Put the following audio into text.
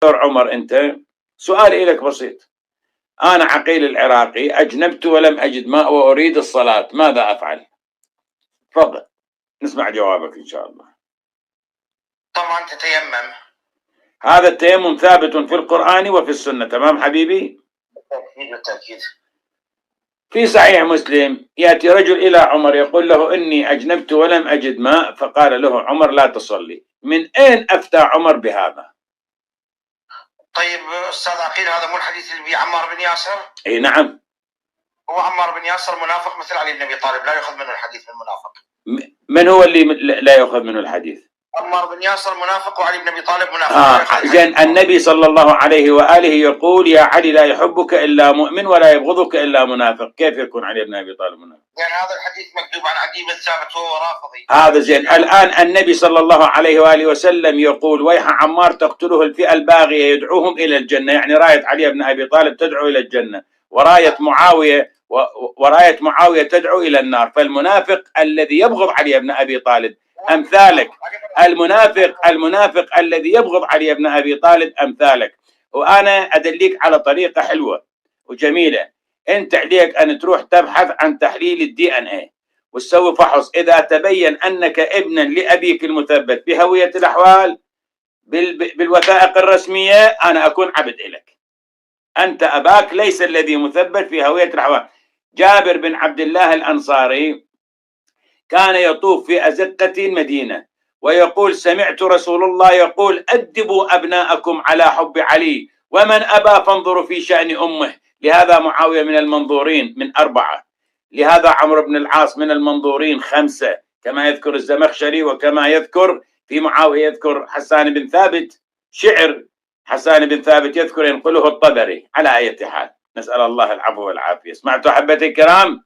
عمر أنت، سؤالي لك بسيط. أنا عقيل العراقي، أجنبت ولم أجد ماء وأريد الصلاة، ماذا أفعل؟ تفضل نسمع جوابك إن شاء الله. طبعا تتيمم. هذا التيمم ثابت في القرآن وفي السنة، تمام حبيبي؟ بالتأكيد. في صحيح مسلم يأتي رجل إلى عمر يقول له إني أجنبت ولم أجد ماء، فقال له عمر لا تصلي. من أين أفتى عمر بهذا؟ طيب أستاذ عقيل، هذا مو الحديث اللي عمار بن ياسر؟ أي نعم. هو عمار بن ياسر منافق مثل علي بن أبي طالب، لا يؤخذ منه الحديث من المنافق. من هو اللي لا يؤخذ منه الحديث؟ عمار بن ياسر منافق وعلي بن أبي طالب منافق. زين، النبي صلى الله عليه وآله يقول يا علي لا يحبك إلا مؤمن ولا يبغضك إلا منافق، كيف يكون علي بن أبي طالب منافق؟ يعني هذا الحديث مكتوب عن عدي بن ثابت وهو رافضي. هذا زين. الآن النبي صلى الله عليه وآله وسلم يقول ويح عمار تقتله الفئة الباغية يدعوهم إلى الجنة، يعني راية علي بن أبي طالب تدعو إلى الجنة، وراية معاوية تدعو إلى النار. فالمنافق الذي يبغض علي بن أبي طالب أمثالك، المنافق الذي يبغض علي بن أبي طالب أمثالك. وأنا أدليك على طريقة حلوة وجميلة. أنت عليك أن تروح تبحث عن تحليل الدي ان ايه وتسوي فحص. إذا تبين أنك ابنا لأبيك المثبت بهوية الأحوال بالوثائق الرسمية، أنا أكون عبد إليك. أنت أباك ليس الذي مثبت في هوية الأحوال. جابر بن عبد الله الأنصاري كان يطوف في أزقة المدينة ويقول سمعت رسول الله يقول أدبوا أبناءكم على حب علي، ومن أبى فانظروا في شأن أمه. لهذا معاوية من المنظورين من 4، لهذا عمرو بن العاص من المنظورين 5 كما يذكر الزمخشري، وكما يذكر في معاوية يذكر حسان بن ثابت، شعر حسان بن ثابت يذكر ينقله الطبري. على أي حال نسأل الله العفو والعافية. سمعتوا أحبتي الكرام؟